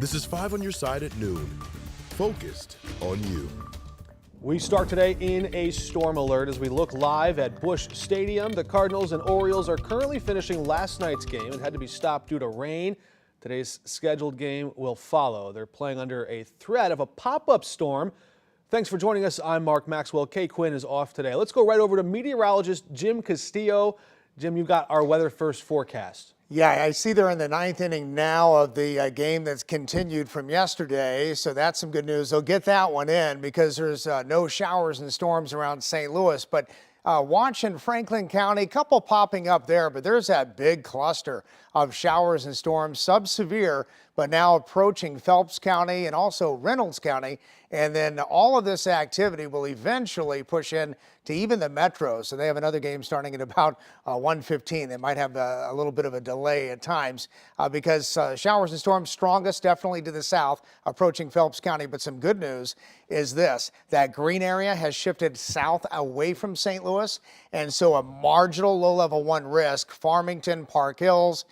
This is 5 on your side at noon. Focused on you. We start today in a storm alert as we look live at Busch Stadium. The Cardinals and Orioles are currently finishing last night's game and had to be stopped due to rain. Today's scheduled game will follow. They're playing under a threat of a pop-up storm. Thanks for joining us. I'm Mark Maxwell. Kay Quinn is off today. Let's go right over to meteorologist Jim Castillo. Jim, you got our weather first forecast. Yeah, I see they're in the ninth inning now of the game that's continued from yesterday, so that's some good news. They'll get that one in because there's no showers and storms around St. Louis. But watching Franklin County, a couple popping up there, but there's that big cluster of showers and storms, sub-severe, but now approaching Phelps County and also Reynolds County. And then all of this activity will eventually push in to even the metro. So they have another game starting at about 1:15. They might have a little bit of a delay at times because showers and storms strongest definitely to the south, approaching Phelps County. But some good news is this, that green area has shifted south away from St. Louis. And so a marginal low level 1 risk, Farmington, Park Hills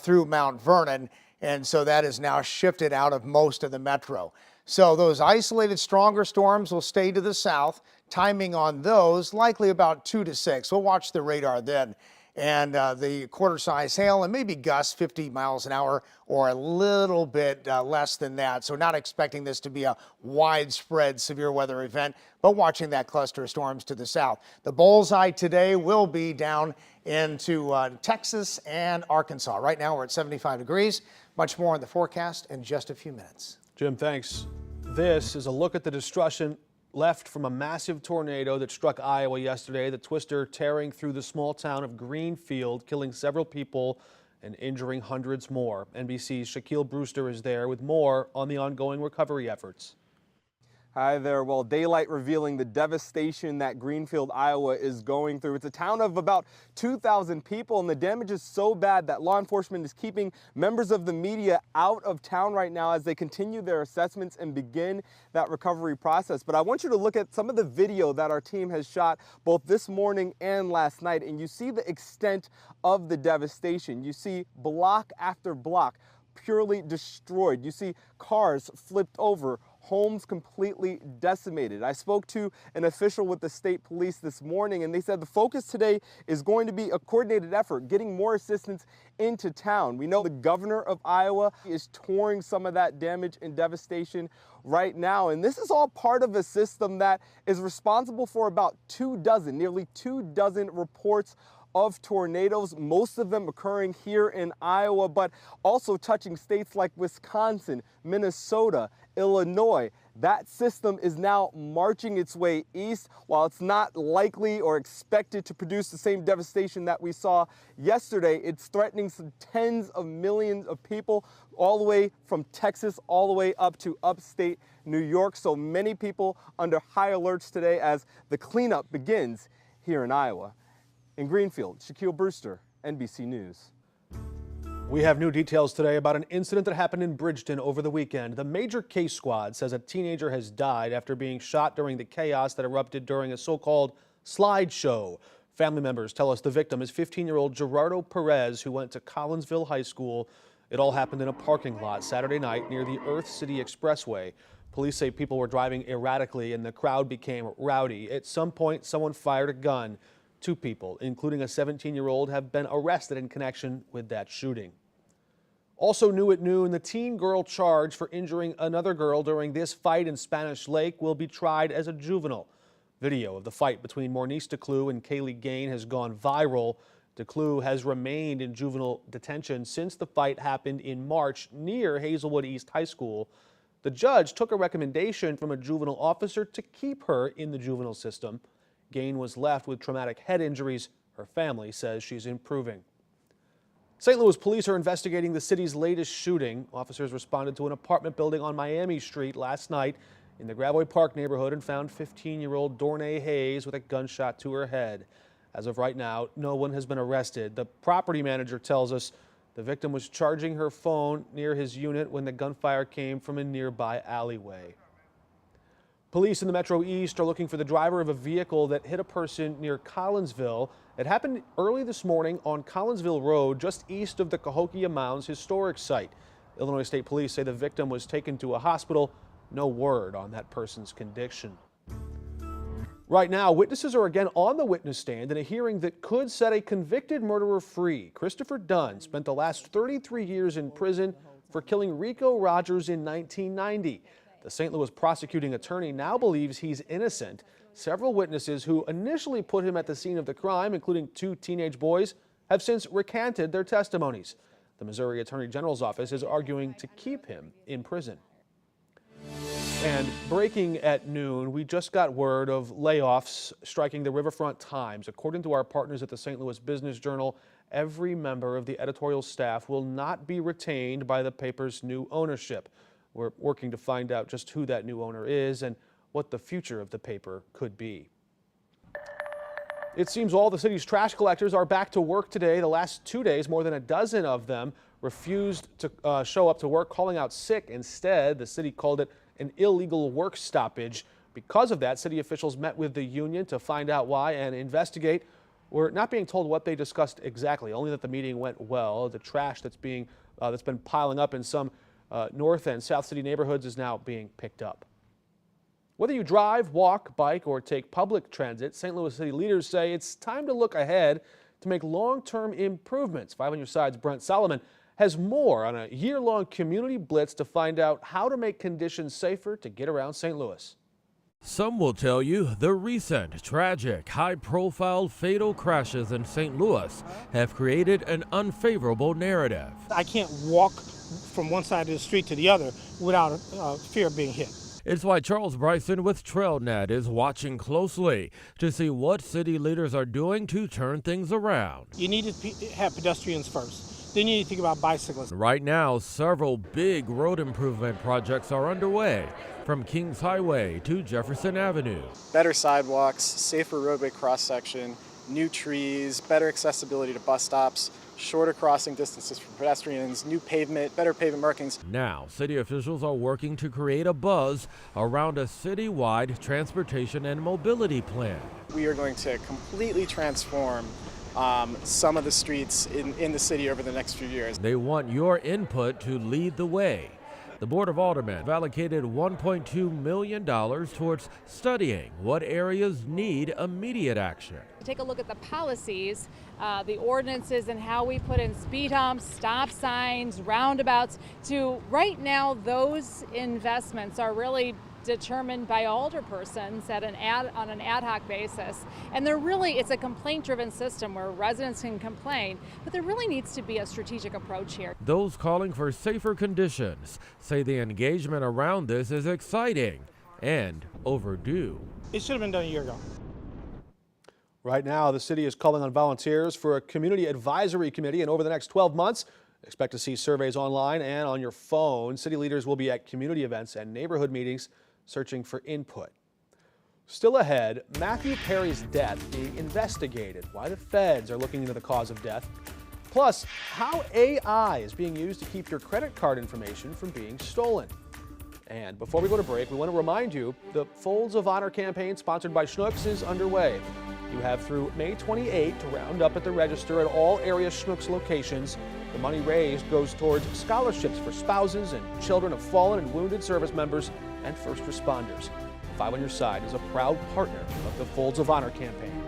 through Mount Vernon. And so that is now shifted out of most of the metro. So those isolated stronger storms will stay to the south. Timing on those likely about 2 to 6. We'll watch the radar then. And the quarter-size hail and maybe gusts 50 miles an hour or a little bit less than that. So not expecting this to be a widespread severe weather event, but watching that cluster of storms to the south. The bullseye today will be down into Texas and Arkansas. Right now we're at 75 degrees. Much more on the forecast in just a few minutes. Jim, thanks. This is a look at the destruction left from a massive tornado that struck Iowa yesterday. The twister tearing through the small town of Greenfield, killing several people and injuring hundreds more. NBC's Shaquille Brewster is there with more on the ongoing recovery efforts. Hi there. Well, daylight revealing the devastation that Greenfield, Iowa is going through. It's a town of about 2,000 people, and the damage is so bad that law enforcement is keeping members of the media out of town right now as they continue their assessments and begin that recovery process. But I want you to look at some of the video that our team has shot both this morning and last night, and you see the extent of the devastation. You see block after block purely destroyed. You see cars flipped over, homes completely decimated. I spoke to an official with the state police this morning, and they said the focus today is going to be a coordinated effort, getting more assistance into town. We know the governor of Iowa is touring some of that damage and devastation right now, and this is all part of a system that is responsible for about nearly 24 reports of tornadoes, most of them occurring here in Iowa, but also touching states like Wisconsin, Minnesota, Illinois. That system is now marching its way east. While it's not likely or expected to produce the same devastation that we saw yesterday, it's threatening some tens of millions of people all the way from Texas all the way up to upstate New York. So many people under high alerts today as the cleanup begins here in Iowa. In Greenfield, Shaquille Brewster, NBC News. We have new details today about an incident that happened in Bridgeton over the weekend. The major case squad says a teenager has died after being shot during the chaos that erupted during a so-called slideshow. Family members tell us the victim is 15-year-old Gerardo Perez, who went to Collinsville High School. It all happened in a parking lot Saturday night near the Earth City Expressway. Police say people were driving erratically and the crowd became rowdy. At some point, someone fired a gun. 2 people, including a 17-year-old, have been arrested in connection with that shooting. Also new at noon, the teen girl charged for injuring another girl during this fight in Spanish Lake will be tried as a juvenile. Video of the fight between Maurnice DeClue and Kaylee Gain has gone viral. DeClue has remained in juvenile detention since the fight happened in March near Hazelwood East High School. The judge took a recommendation from a juvenile officer to keep her in the juvenile system. Gain was left with traumatic head injuries. Her family says she's improving. St. Louis police are investigating the city's latest shooting. Officers responded to an apartment building on Miami Street last night in the Gravois Park neighborhood and found 15-year-old Dornay Hayes with a gunshot to her head. As of right now, no one has been arrested. The property manager tells us the victim was charging her phone near his unit when the gunfire came from a nearby alleyway. Police in the Metro East are looking for the driver of a vehicle that hit a person near Collinsville. It happened early this morning on Collinsville Road, just east of the Cahokia Mounds historic site. Illinois State Police say the victim was taken to a hospital. No word on that person's condition. Right now, witnesses are again on the witness stand in a hearing that could set a convicted murderer free. Christopher Dunn spent the last 33 years in prison for killing Rico Rogers in 1990. The St. Louis prosecuting attorney now believes he's innocent. Several witnesses who initially put him at the scene of the crime, including 2 teenage boys, have since recanted their testimonies. The Missouri Attorney General's office is arguing to keep him in prison. And breaking at noon, we just got word of layoffs striking the Riverfront Times. According to our partners at the St. Louis Business Journal, every member of the editorial staff will not be retained by the paper's new ownership. We're working to find out just who that new owner is and what the future of the paper could be. It seems all the city's trash collectors are back to work today. The last 2 days, more than a dozen of them refused to show up to work, calling out sick. Instead, the city called it an illegal work stoppage. Because of that, city officials met with the union to find out why and investigate. We're not being told what they discussed exactly, only that the meeting went well. The trash that's been piling up in some North and South City neighborhoods is now being picked up. Whether you drive, walk, bike, or take public transit, St. Louis city leaders say it's time to look ahead to make long-term improvements. 5 on Your Side's Brent Solomon has more on a year-long community blitz to find out how to make conditions safer to get around St. Louis. Some will tell you the recent, tragic, high-profile, fatal crashes in St. Louis have created an unfavorable narrative. I can't walk from one side of the street to the other without fear of being hit. It's why Charles Bryson with TrailNet is watching closely to see what city leaders are doing to turn things around. You need to have pedestrians first. Then you need to think about bicyclists. Right now, several big road improvement projects are underway, from Kings Highway to Jefferson Avenue. Better sidewalks, safer roadway cross-section, new trees, better accessibility to bus stops, shorter crossing distances for pedestrians, new pavement, better pavement markings. Now, city officials are working to create a buzz around a citywide transportation and mobility plan. We are going to completely transform some of the streets in the city over the next few years. They want your input to lead the way. The Board of Aldermen have allocated $1.2 million towards studying what areas need immediate action. Take a look at the policies, the ordinances, and how we put in speed humps, stop signs, roundabouts. Right now, those investments are really determined by alderpersons on an ad hoc basis. And it's a complaint-driven system where residents can complain, but there really needs to be a strategic approach here. Those calling for safer conditions say the engagement around this is exciting and overdue. It should have been done a year ago. Right now, the city is calling on volunteers for a community advisory committee, and over the next 12 months, expect to see surveys online and on your phone. City leaders will be at community events and neighborhood meetings searching for input. Still ahead, Matthew Perry's death being investigated, why the feds are looking into the cause of death, plus how AI is being used to keep your credit card information from being stolen. And before we go to break, we want to remind you the Folds of Honor campaign sponsored by Schnucks is underway. You have through May 28 to round up at the register at all area Schnucks locations. The money raised goes towards scholarships for spouses and children of fallen and wounded service members and first responders. 5 on Your Side is a proud partner of the Folds of Honor campaign.